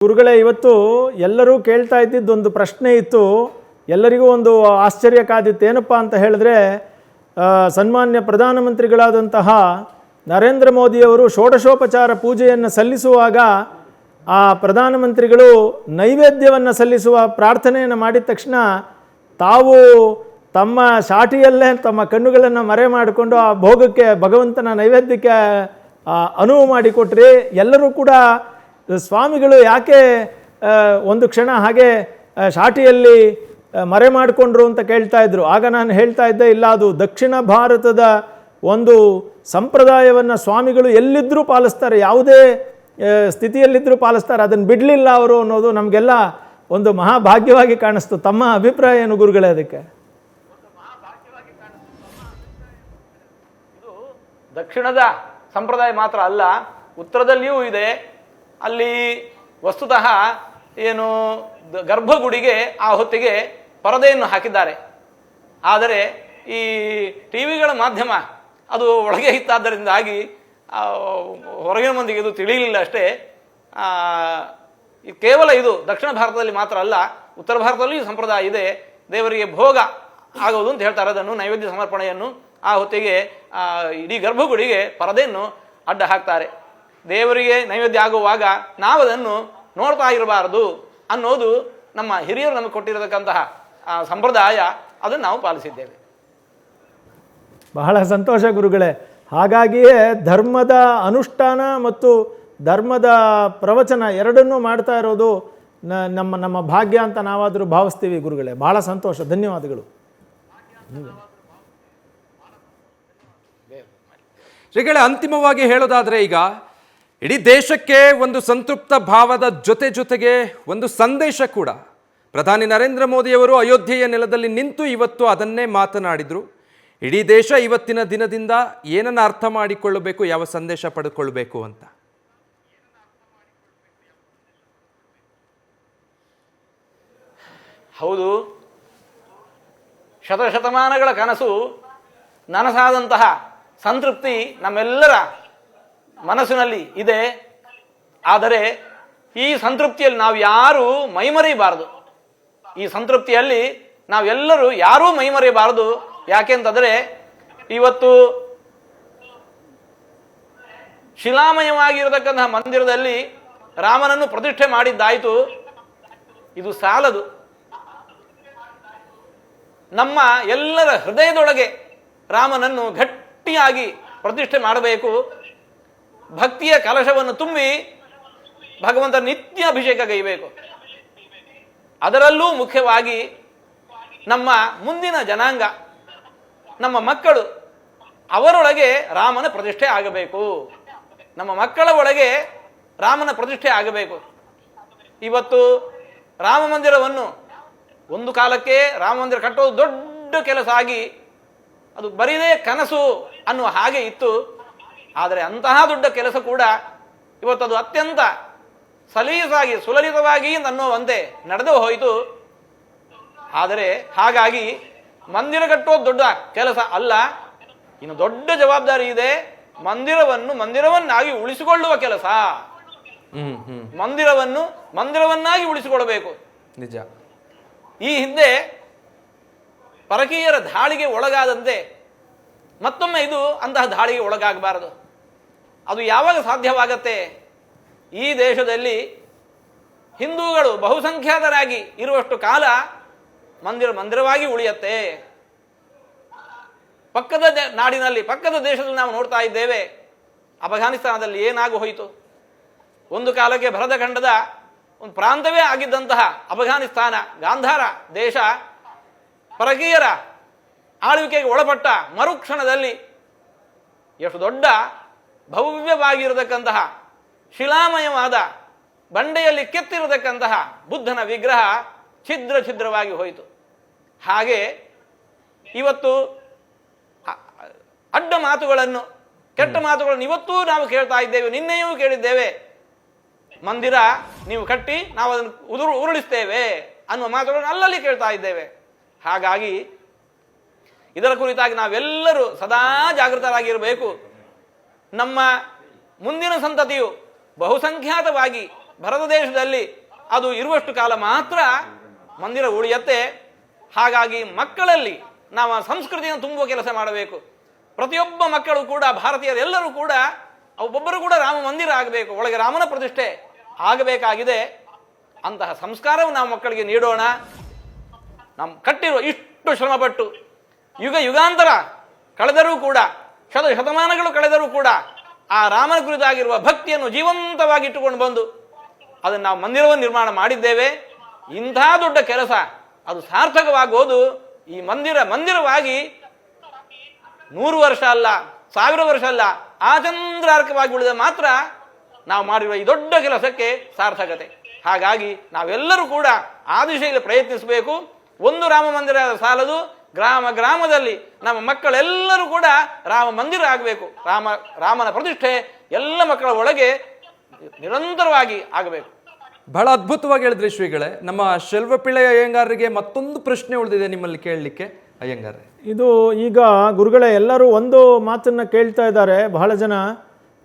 ಗುರುಗಳೇ, ಇವತ್ತು ಎಲ್ಲರೂ ಕೇಳ್ತಾ ಇದ್ದಿದ್ದೊಂದು ಪ್ರಶ್ನೆ ಇತ್ತು, ಎಲ್ಲರಿಗೂ ಒಂದು ಆಶ್ಚರ್ಯ ಕಾದಿತ್ತು. ಏನಪ್ಪ ಅಂತ ಹೇಳಿದ್ರೆ, ಸನ್ಮಾನ್ಯ ಪ್ರಧಾನಮಂತ್ರಿಗಳಾದಂತಹ ನರೇಂದ್ರ ಮೋದಿಯವರು ಷೋಡಶೋಪಚಾರ ಪೂಜೆಯನ್ನು ಸಲ್ಲಿಸುವಾಗ ಆ ಪ್ರಧಾನಮಂತ್ರಿಗಳು ನೈವೇದ್ಯವನ್ನು ಸಲ್ಲಿಸುವ ಪ್ರಾರ್ಥನೆಯನ್ನು ಮಾಡಿದ ತಕ್ಷಣ ತಾವು ತಮ್ಮ ಶಾಟಿಯಲ್ಲೇ ತಮ್ಮ ಕಣ್ಣುಗಳನ್ನು ಮರೆ ಮಾಡಿಕೊಂಡು ಆ ಭೋಗಕ್ಕೆ, ಭಗವಂತನ ನೈವೇದ್ಯಕ್ಕೆ ಅನುವು ಮಾಡಿಕೊಟ್ರಿ. ಎಲ್ಲರೂ ಕೂಡ ಸ್ವಾಮಿಗಳು ಯಾಕೆ ಒಂದು ಕ್ಷಣ ಹಾಗೆ ಶಾಟಿಯಲ್ಲಿ ಮರೆ ಮಾಡಿಕೊಂಡ್ರು ಅಂತ ಕೇಳ್ತಾ ಇದ್ರು. ಆಗ ನಾನು ಹೇಳ್ತಾ ಇದ್ದೆ, ಇಲ್ಲ, ಅದು ದಕ್ಷಿಣ ಭಾರತದ ಒಂದು ಸಂಪ್ರದಾಯವನ್ನು ಸ್ವಾಮಿಗಳು ಎಲ್ಲಿದ್ದರೂ ಪಾಲಿಸ್ತಾರೆ, ಯಾವುದೇ ಸ್ಥಿತಿಯಲ್ಲಿದ್ದರೂ ಪಾಲಿಸ್ತಾರೆ, ಅದನ್ನು ಬಿಡಲಿಲ್ಲ ಅವರು ಅನ್ನೋದು ನಮಗೆಲ್ಲ ಒಂದು ಮಹಾಭಾಗ್ಯವಾಗಿ ಕಾಣಿಸ್ತು. ತಮ್ಮ ಅಭಿಪ್ರಾಯ ಏನು ಗುರುಗಳೇ ಅದಕ್ಕೆ? ಇದು ದಕ್ಷಿಣದ ಸಂಪ್ರದಾಯ ಮಾತ್ರ ಅಲ್ಲ, ಉತ್ತರದಲ್ಲಿಯೂ ಇದೆ. ಅಲ್ಲಿ ವಸ್ತುತಃ ಏನು ಗರ್ಭಗುಡಿಗೆ ಆ ಹೊತ್ತಿಗೆ ಪರದೆಯನ್ನು ಹಾಕಿದ್ದಾರೆ. ಆದರೆ ಈ ಟಿ ವಿಗಳ ಮಾಧ್ಯಮ ಅದು ಒಳಗೆ ಇತ್ತಾದ್ದರಿಂದಾಗಿ ಹೊರಗಿನ ಮಂದಿಗೆ ಇದು ತಿಳಿಯಲಿಲ್ಲ ಅಷ್ಟೇ. ಕೇವಲ ಇದು ದಕ್ಷಿಣ ಭಾರತದಲ್ಲಿ ಮಾತ್ರ ಅಲ್ಲ, ಉತ್ತರ ಭಾರತದಲ್ಲೂ ಈ ಸಂಪ್ರದಾಯ ಇದೆ. ದೇವರಿಗೆ ಭೋಗ ಆಗೋದು ಅಂತ ಹೇಳ್ತಾರೆ, ಅದನ್ನು ನೈವೇದ್ಯ ಸಮರ್ಪಣೆಯನ್ನು ಆ ಹೊತ್ತಿಗೆ ಇಡೀ ಗರ್ಭಗುಡಿಗೆ ಪರದೆಯನ್ನು ಅಡ್ಡ ಹಾಕ್ತಾರೆ. ದೇವರಿಗೆ ನೈವೇದ್ಯ ಆಗುವಾಗ ನಾವು ಅದನ್ನು ನೋಡ್ತಾ ಇರಬಾರದು ಅನ್ನೋದು ನಮ್ಮ ಹಿರಿಯರು ನಮಗೆ ಕೊಟ್ಟಿರತಕ್ಕಂತಹ ಸಂಪ್ರದಾಯ, ಅದನ್ನು ನಾವು ಪಾಲಿಸಿದ್ದೇವೆ. ಬಹಳ ಸಂತೋಷ ಗುರುಗಳೇ. ಹಾಗಾಗಿಯೇ ಧರ್ಮದ ಅನುಷ್ಠಾನ ಮತ್ತು ಧರ್ಮದ ಪ್ರವಚನ ಎರಡನ್ನೂ ಮಾಡ್ತಾ ಇರೋದು ನಮ್ಮ ಭಾಗ್ಯ ಅಂತ ನಾವಾದರೂ ಭಾವಿಸ್ತೀವಿ ಗುರುಗಳೇ. ಬಹಳ ಸಂತೋಷ, ಧನ್ಯವಾದಗಳು. ಶ್ರೀಗಳೇ, ಅಂತಿಮವಾಗಿ ಹೇಳೋದಾದರೆ ಈಗ ಇಡೀ ದೇಶಕ್ಕೆ ಒಂದು ಸಂತೃಪ್ತ ಭಾವದ ಜೊತೆಗೆ ಒಂದು ಸಂದೇಶ ಕೂಡ. ಪ್ರಧಾನಿ ನರೇಂದ್ರ ಮೋದಿಯವರು ಅಯೋಧ್ಯೆಯ ನೆಲದಲ್ಲಿ ನಿಂತು ಇವತ್ತು ಅದನ್ನೇ ಮಾತನಾಡಿದರು. ಇಡೀ ದೇಶ ಇವತ್ತಿನ ದಿನದಿಂದ ಏನನ್ನು ಅರ್ಥ ಮಾಡಿಕೊಳ್ಳಬೇಕು, ಯಾವ ಸಂದೇಶ ಪಡೆದುಕೊಳ್ಳಬೇಕು ಅಂತ. ಹೌದು, ಶತಶತಮಾನಗಳ ಕನಸು ನನಸಾದಂತಹ ಸಂತೃಪ್ತಿ ನಮ್ಮೆಲ್ಲರ ಮನಸ್ಸಿನಲ್ಲಿ ಇದೆ. ಆದರೆ ಈ ಸಂತೃಪ್ತಿಯಲ್ಲಿ ನಾವು ಯಾರೂ ಮೈಮರೆಯಬಾರದು. ಈ ಸಂತೃಪ್ತಿಯಲ್ಲಿ ನಾವೆಲ್ಲರೂ ಯಾರೂ ಮೈಮರೆಯಬಾರದು. ಯಾಕೆಂತಂದರೆ ಇವತ್ತು ಶಿಲಾಮಯವಾಗಿರತಕ್ಕಂತಹ ಮಂದಿರದಲ್ಲಿ ರಾಮನನ್ನು ಪ್ರತಿಷ್ಠೆ ಮಾಡಿದ್ದಾಯಿತು, ಇದು ಸಾಲದು. ನಮ್ಮ ಎಲ್ಲರ ಹೃದಯದೊಳಗೆ ರಾಮನನ್ನು ಗಟ್ಟಿಯಾಗಿ ಪ್ರತಿಷ್ಠೆ ಮಾಡಬೇಕು. ಭಕ್ತಿಯ ಕಲಶವನ್ನು ತುಂಬಿ ಭಗವಂತ ನಿತ್ಯ ಅಭಿಷೇಕ ಗೈಯಬೇಕು. ಅದರಲ್ಲೂ ಮುಖ್ಯವಾಗಿ ನಮ್ಮ ಮುಂದಿನ ಜನಾಂಗ, ನಮ್ಮ ಮಕ್ಕಳು, ಅವರೊಳಗೆ ರಾಮನ ಪ್ರತಿಷ್ಠೆ ಆಗಬೇಕು. ನಮ್ಮ ಮಕ್ಕಳ ಒಳಗೆ ರಾಮನ ಪ್ರತಿಷ್ಠೆ ಆಗಬೇಕು. ಇವತ್ತು ರಾಮ ಮಂದಿರವನ್ನು ಒಂದು ಕಾಲಕ್ಕೆ ರಾಮ ಮಂದಿರ ಕಟ್ಟೋದು ದೊಡ್ಡ ಕೆಲಸ ಆಗಿ ಅದು ಬರೀದೇ ಕನಸು ಅನ್ನುವ ಹಾಗೆ ಇತ್ತು. ಆದರೆ ಅಂತಹ ದೊಡ್ಡ ಕೆಲಸ ಕೂಡ ಇವತ್ತದು ಅತ್ಯಂತ ಸಲೀಸಾಗಿ ಸುಲಲಿತವಾಗಿ ಅನ್ನುವಂತೆ ನಡೆದು ಹೋಯಿತು. ಆದರೆ ಹಾಗಾಗಿ ಮಂದಿರ ಕಟ್ಟೋದು ದೊಡ್ಡ ಕೆಲಸ ಅಲ್ಲ, ಇನ್ನು ದೊಡ್ಡ ಜವಾಬ್ದಾರಿ ಇದೆ. ಮಂದಿರವನ್ನಾಗಿ ಉಳಿಸಿಕೊಳ್ಳುವ ಕೆಲಸ. ಮಂದಿರವನ್ನಾಗಿ ಉಳಿಸಿಕೊಳ್ಳಬೇಕು. ನಿಜ. ಈ ಹಿಂದೆ ಪರಕೀಯರ ದಾಳಿಗೆ ಒಳಗಾದಂತೆ ಮತ್ತೊಮ್ಮೆ ಇದು ಅಂತಹ ದಾಳಿಗೆ ಒಳಗಾಗಬಾರದು. ಅದು ಯಾವಾಗ ಸಾಧ್ಯವಾಗತ್ತೆ? ಈ ದೇಶದಲ್ಲಿ ಹಿಂದೂಗಳು ಬಹುಸಂಖ್ಯಾತರಾಗಿ ಇರುವಷ್ಟು ಕಾಲ ಮಂದಿರವಾಗಿ ಉಳಿಯತ್ತೆ. ಪಕ್ಕದ ನಾಡಿನಲ್ಲಿ, ಪಕ್ಕದ ದೇಶದಲ್ಲಿ ನಾವು ನೋಡ್ತಾ ಇದ್ದೇವೆ, ಅಫಘಾನಿಸ್ತಾನದಲ್ಲಿ ಏನಾಗಿ ಹೋಯಿತು. ಒಂದು ಕಾಲಕ್ಕೆ ಭರತಖಂಡದ ಒಂದು ಪ್ರಾಂತವೇ ಆಗಿದ್ದಂತಹ ಅಫಘಾನಿಸ್ತಾನ, ಗಾಂಧಾರ ದೇಶ ಪರಕೀಯರ ಆಳ್ವಿಕೆಗೆ ಒಳಪಟ್ಟ ಮರುಕ್ಷಣದಲ್ಲಿ ಎಷ್ಟು ದೊಡ್ಡ ಭವ್ಯವಾಗಿರತಕ್ಕಂತಹ ಶಿಲಾಮಯವಾದ ಬಂಡೆಯಲ್ಲಿ ಕೆತ್ತಿರತಕ್ಕಂತಹ ಬುದ್ಧನ ವಿಗ್ರಹ ಛಿದ್ರವಾಗಿ ಹೋಯಿತು. ಹಾಗೆ ಇವತ್ತು ಅಡ್ಡ ಮಾತುಗಳನ್ನು, ಕೆಟ್ಟ ಮಾತುಗಳನ್ನು ಇವತ್ತೂ ನಾವು ಕೇಳ್ತಾ ಇದ್ದೇವೆ, ನಿನ್ನೆಯೂ ಕೇಳಿದ್ದೇವೆ. ಮಂದಿರ ನೀವು ಕಟ್ಟಿ ನಾವು ಅದನ್ನು ಉರುಳಿಸ್ತೇವೆ ಅನ್ನುವ ಮಾತುಗಳನ್ನು ಅಲ್ಲಲ್ಲಿ ಕೇಳ್ತಾ ಇದ್ದೇವೆ. ಹಾಗಾಗಿ ಇದರ ಕುರಿತಾಗಿ ನಾವೆಲ್ಲರೂ ಸದಾ ಜಾಗೃತರಾಗಿರಬೇಕು. ನಮ್ಮ ಮುಂದಿನ ಸಂತತಿಯು ಬಹುಸಂಖ್ಯಾತವಾಗಿ ಭರತ ದೇಶದಲ್ಲಿ ಅದು ಇರುವಷ್ಟು ಕಾಲ ಮಾತ್ರ ಮಂದಿರ ಉಳಿಯತ್ತೆ. ಹಾಗಾಗಿ ಮಕ್ಕಳಲ್ಲಿ ನಾವು ಆ ಸಂಸ್ಕೃತಿಯನ್ನು ತುಂಬುವ ಕೆಲಸ ಮಾಡಬೇಕು. ಪ್ರತಿಯೊಬ್ಬ ಮಕ್ಕಳು ಕೂಡ, ಭಾರತೀಯರೆಲ್ಲರೂ ಕೂಡ, ಒಬ್ಬೊಬ್ಬರು ಕೂಡ ರಾಮ ಮಂದಿರ ಆಗಬೇಕು, ಒಳಗೆ ರಾಮನ ಪ್ರತಿಷ್ಠೆ ಆಗಬೇಕಾಗಿದೆ. ಅಂತಹ ಸಂಸ್ಕಾರವು ನಾವು ಮಕ್ಕಳಿಗೆ ನೀಡೋಣ. ನಮ್ಮ ಕಟ್ಟಿರುವ ಇಷ್ಟು ಶ್ರಮಪಟ್ಟು ಯುಗ ಯುಗಾಂತರ ಕಳೆದರೂ ಕೂಡ, ಶತಮಾನಗಳು ಕಳೆದರೂ ಕೂಡ ಆ ರಾಮನ ಕುರಿತಾಗಿರುವ ಭಕ್ತಿಯನ್ನು ಜೀವಂತವಾಗಿ ಇಟ್ಟುಕೊಂಡು ಬಂದು ಅದನ್ನು ನಾವು ಮಂದಿರವನ್ನು ನಿರ್ಮಾಣ ಮಾಡಿದ್ದೇವೆ. ಇಂಥ ದೊಡ್ಡ ಕೆಲಸ ಅದು ಸಾರ್ಥಕವಾಗುವುದು ಈ ಮಂದಿರವಾಗಿ 100 ವರ್ಷ ಅಲ್ಲ, 1000 ವರ್ಷ ಅಲ್ಲ, ಆಚಂದ್ರಾರ್ಕವಾಗಿ ಉಳಿದ ಮಾತ್ರ ನಾವು ಮಾಡಿರುವ ಈ ದೊಡ್ಡ ಕೆಲಸಕ್ಕೆ ಸಾರ್ಥಕತೆ. ಹಾಗಾಗಿ ನಾವೆಲ್ಲರೂ ಕೂಡ ಆ ದಿಶೆಯಲ್ಲಿ ಪ್ರಯತ್ನಿಸಬೇಕು. ಒಂದು ರಾಮ ಮಂದಿರ ಸಾಲದು, ಗ್ರಾಮದಲ್ಲಿ ನಮ್ಮ ಮಕ್ಕಳೆಲ್ಲರೂ ಕೂಡ ರಾಮ ಮಂದಿರ ಆಗಬೇಕು. ರಾಮನ ಪ್ರತಿಷ್ಠೆ ಎಲ್ಲ ಮಕ್ಕಳ ಒಳಗೆ ನಿರಂತರವಾಗಿ ಆಗಬೇಕು. ಬಹಳ ಅದ್ಭುತವಾಗಿ ಹೇಳಿದ್ರಿ ಶ್ರೀಗಳೇ. ನಮ್ಮ ಶೆಲ್ವಪಿಳ್ಳೆ ಅಯ್ಯಂಗಾರರಿಗೆ ಮತ್ತೊಂದು ಪ್ರಶ್ನೆ ಉಳಿದಿದೆ ನಿಮ್ಮಲ್ಲಿ ಕೇಳಲಿಕ್ಕೆ. ಅಯ್ಯಂಗಾರ್ರೆ, ಇದು ಈಗ ಗುರುಗಳೇ ಎಲ್ಲರೂ ಒಂದು ಮಾತನ್ನು ಕೇಳ್ತಾ ಇದ್ದಾರೆ ಬಹಳ ಜನ.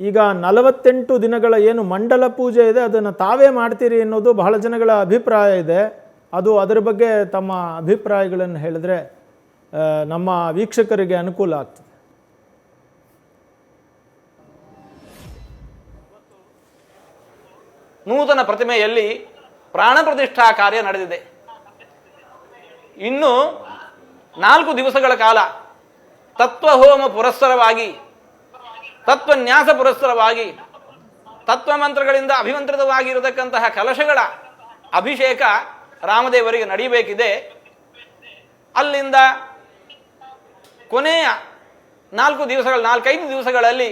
ಈಗ 48 ದಿನಗಳ ಏನು ಮಂಡಲ ಪೂಜೆ ಇದೆ ಅದನ್ನು ತಾವೇ ಮಾಡ್ತೀರಿ ಅನ್ನೋದು ಬಹಳ ಜನಗಳ ಅಭಿಪ್ರಾಯ ಇದೆ. ಅದರ ಬಗ್ಗೆ ತಮ್ಮ ಅಭಿಪ್ರಾಯಗಳನ್ನು ಹೇಳಿದ್ರೆ ನಮ್ಮ ವೀಕ್ಷಕರಿಗೆ ಅನುಕೂಲ ಆಗ್ತದೆ. ನೂತನ ಪ್ರತಿಮೆಯಲ್ಲಿ ಪ್ರಾಣ ಪ್ರತಿಷ್ಠಾ ಕಾರ್ಯ ನಡೆದಿದೆ. ಇನ್ನು 4 ದಿವಸಗಳ ಕಾಲ ತತ್ವಹೋಮ ಪುರಸ್ಸರವಾಗಿ, ತತ್ವನ್ಯಾಸ ಪುರಸ್ಸರವಾಗಿ, ತತ್ವಮಂತ್ರಗಳಿಂದ ಅಭಿಮಂತ್ರಿತವಾಗಿರತಕ್ಕಂತಹ ಕಲಶಗಳ ಅಭಿಷೇಕ ರಾಮದೇವರಿಗೆ ನಡೆಯಬೇಕಿದೆ. ಅಲ್ಲಿಂದ ಕೊನೆಯ 4-5 ದಿವಸಗಳಲ್ಲಿ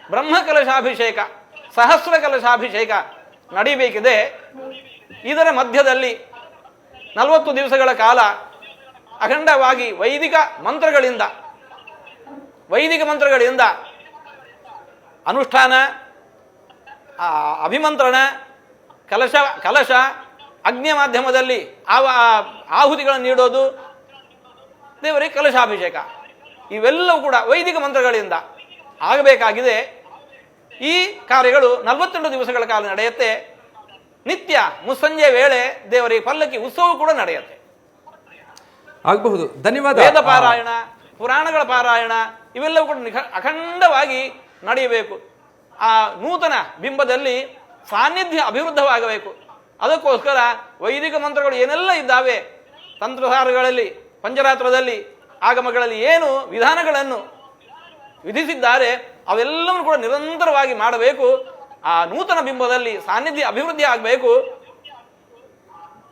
ಬ್ರಹ್ಮಕಲಶಾಭಿಷೇಕ, ಸಹಸ್ರ ಕಲಶಾಭಿಷೇಕ ನಡೆಯಬೇಕಿದೆ. ಇದರ ಮಧ್ಯದಲ್ಲಿ 40 ದಿವಸಗಳ ಕಾಲ ಅಖಂಡವಾಗಿ ವೈದಿಕ ಮಂತ್ರಗಳಿಂದ ಅನುಷ್ಠಾನ, ಅಭಿಮಂತ್ರಣ, ಕಲಶ ಅಗ್ನಿ ಮಾಧ್ಯಮದಲ್ಲಿ ಆಹುತಿಗಳನ್ನು ನೀಡೋದು, ದೇವರಿಗೆ ಕಲಶಾಭಿಷೇಕ, ಇವೆಲ್ಲವೂ ಕೂಡ ವೈದಿಕ ಮಂತ್ರಗಳಿಂದ ಆಗಬೇಕಾಗಿದೆ. ಈ ಕಾರ್ಯಗಳು 42 ದಿವಸಗಳ ಕಾಲ ನಡೆಯುತ್ತೆ. ನಿತ್ಯ ಮುಸ್ಸಂಜೆ ವೇಳೆ ದೇವರಿಗೆ ಪಲ್ಲಕ್ಕಿ ಉತ್ಸವ ಕೂಡ ನಡೆಯುತ್ತೆ. ಆಗಬಹುದು. ಧನ್ಯವಾದ. ವೇದ ಪಾರಾಯಣ, ಪುರಾಣಗಳ ಪಾರಾಯಣ ಇವೆಲ್ಲವೂ ಕೂಡ ಅಖಂಡವಾಗಿ ನಡೆಯಬೇಕು. ಆ ನೂತನ ಬಿಂಬದಲ್ಲಿ ಸಾನ್ನಿಧ್ಯ ಅಭಿವೃದ್ಧವಾಗಬೇಕು. ಅದಕ್ಕೋಸ್ಕರ ವೈದಿಕ ಮಂತ್ರಗಳು ಏನೆಲ್ಲ ಇದ್ದಾವೆ, ತಂತ್ರಸಾರಗಳಲ್ಲಿ, ಪಂಚರಾತ್ರದಲ್ಲಿ, ಆಗಮಗಳಲ್ಲಿ ಏನು ವಿಧಾನಗಳನ್ನು ವಿಧಿಸಿದ್ದಾರೆ ಅವೆಲ್ಲವನ್ನು ಕೂಡ ನಿರಂತರವಾಗಿ ಮಾಡಬೇಕು. ಆ ನೂತನ ಬಿಂಬದಲ್ಲಿ ಸಾನ್ನಿಧ್ಯ ಅಭಿವೃದ್ಧಿ ಆಗಬೇಕು.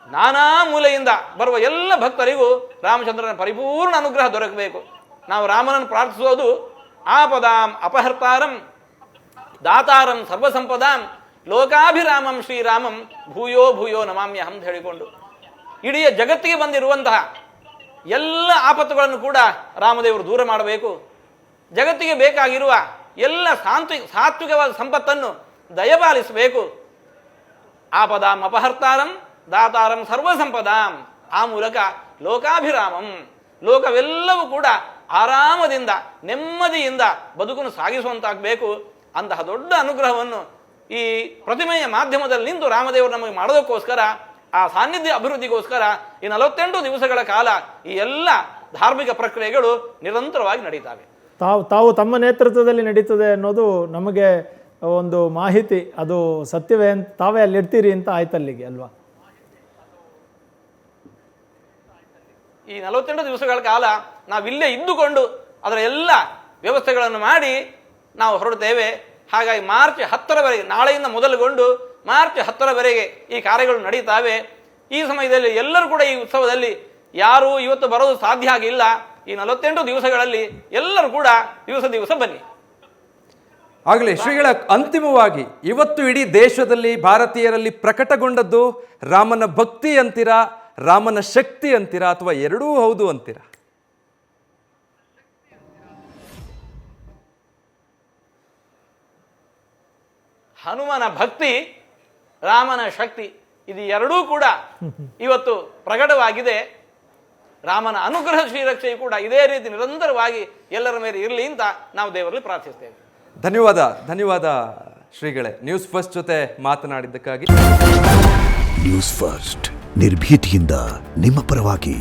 ನಾನಾ ಮೂಲೆಯಿಂದ ಬರುವ ಎಲ್ಲ ಭಕ್ತರಿಗೂ ರಾಮಚಂದ್ರನ ಪರಿಪೂರ್ಣ ಅನುಗ್ರಹ ದೊರಕಬೇಕು. ನಾವು ರಾಮನನ್ನು ಪ್ರಾರ್ಥಿಸೋದು ಆಪದಾಂ ಅಪಹರ್ತಾರಂ ದಾತಾರಂ ಸರ್ವಸಂಪದಾಂ ಲೋಕಾಭಿರಾಮಂ ಶ್ರೀರಾಮಂ ಭೂಯೋ ಭೂಯೋ ನಮಾಮ್ಯಹಂ ಅಂತ ಹೇಳಿಕೊಂಡು, ಇಡೀ ಜಗತ್ತಿಗೆ ಬಂದಿರುವಂತಹ ಎಲ್ಲ ಆಪತ್ತುಗಳನ್ನು ಕೂಡ ರಾಮದೇವರು ದೂರ ಮಾಡಬೇಕು. ಜಗತ್ತಿಗೆ ಬೇಕಾಗಿರುವ ಎಲ್ಲ ಸಾತ್ವಿಕವಾದ ಸಂಪತ್ತನ್ನು ದಯಪಾಲಿಸಬೇಕು. ಆಪದಾಂ ಅಪಹರ್ತಾರಂ ದಾತಾರಂ ಸರ್ವಸಂಪದಾಂ, ಆ ಮೂಲಕ ಲೋಕಾಭಿರಾಮಂ, ಲೋಕವೆಲ್ಲವೂ ಕೂಡ ಆರಾಮದಿಂದ ನೆಮ್ಮದಿಯಿಂದ ಬದುಕನ್ನು ಸಾಗಿಸುವಂತಾಗಬೇಕು. ಅಂತಹ ದೊಡ್ಡ ಅನುಗ್ರಹವನ್ನು ಈ ಪ್ರತಿಮೆಯ ಮಾಧ್ಯಮದಲ್ಲಿ ನಿಂತು ರಾಮದೇವರು ನಮಗೆ ಮಾಡೋದಕ್ಕೋಸ್ಕರ, ಆ ಸಾನ್ನಿಧ್ಯ ಅಭಿವೃದ್ಧಿಗೋಸ್ಕರ ಈ 48 ದಿವಸಗಳ ಕಾಲ ಈ ಎಲ್ಲ ಧಾರ್ಮಿಕ ಪ್ರಕ್ರಿಯೆಗಳು ನಿರಂತರವಾಗಿ ನಡೀತಾವೆ. ತಾವು ತಮ್ಮ ನೇತೃತ್ವದಲ್ಲಿ ನಡೀತದೆ ಅನ್ನೋದು ನಮಗೆ ಒಂದು ಮಾಹಿತಿ. ಅದು ಸತ್ಯವೇ ಅಂತ ತಾವೇ ಅಲ್ಲಿ ಇರ್ತೀರಿ ಅಂತ ಆಯ್ತಲ್ಲಿಗೆ ಅಲ್ವಾ? ಈ 48 ದಿವಸಗಳ ಕಾಲ ನಾವಿಲ್ಲೇ ಇದ್ದುಕೊಂಡು ಅದರ ಎಲ್ಲ ವ್ಯವಸ್ಥೆಗಳನ್ನು ಮಾಡಿ ನಾವು ಹೊರಡ್ತೇವೆ. ಹಾಗಾಗಿ ಮಾರ್ಚ್ 10ರವರೆಗೆ, ನಾಳೆಯಿಂದ ಮೊದಲುಗೊಂಡು ಮಾರ್ಚ್ 10ರವರೆಗೆ ಈ ಕಾರ್ಯಗಳು ನಡೀತಾವೆ. ಈ ಸಮಯದಲ್ಲಿ ಎಲ್ಲರೂ ಕೂಡ ಈ ಉತ್ಸವದಲ್ಲಿ ಯಾರು ಇವತ್ತು ಬರೋದು ಸಾಧ್ಯ ಆಗಿಲ್ಲ. ಈ 48 ದಿವಸಗಳಲ್ಲಿ ಎಲ್ಲರೂ ಕೂಡ ದಿವಸ ಬನ್ನಿ. ಆಗಲಿ ಶ್ರೀಗಳ, ಅಂತಿಮವಾಗಿ ಇವತ್ತು ಇಡೀ ದೇಶದಲ್ಲಿ ಭಾರತೀಯರಲ್ಲಿ ಪ್ರಕಟಗೊಂಡದ್ದು ರಾಮನ ಭಕ್ತಿ ಅಂತೀರಾ, ರಾಮನ ಶಕ್ತಿ ಅಂತೀರಾ, ಅಥವಾ ಎರಡೂ ಹೌದು ಅಂತೀರಾ? ಹನುಮನ ಭಕ್ತಿ, ರಾಮನ ಶಕ್ತಿ, ಇದು ಎರಡೂ ಕೂಡ ಇವತ್ತು ಪ್ರಕಟವಾಗಿದೆ. ರಾಮನ ಅನುಗ್ರಹ ಶ್ರೀರಕ್ಷೆಯು ಕೂಡ ಇದೇ ರೀತಿ ನಿರಂತರವಾಗಿ ಎಲ್ಲರ ಮೇಲೆ ಇರಲಿ ಅಂತ ನಾವು ದೇವರಲ್ಲಿ ಪ್ರಾರ್ಥಿಸ್ತೇವೆ. ಧನ್ಯವಾದ. ಶ್ರೀಗಳೇ, ನ್ಯೂಸ್ ಫಸ್ಟ್ ಜೊತೆ ಮಾತನಾಡಿದ್ದಕ್ಕಾಗಿ. ನ್ಯೂಸ್ ಫಸ್ಟ್ ನಿರ್ಭೀತಿಯಿಂದ ನಿಮ್ಮ ಪರವಾಗಿ.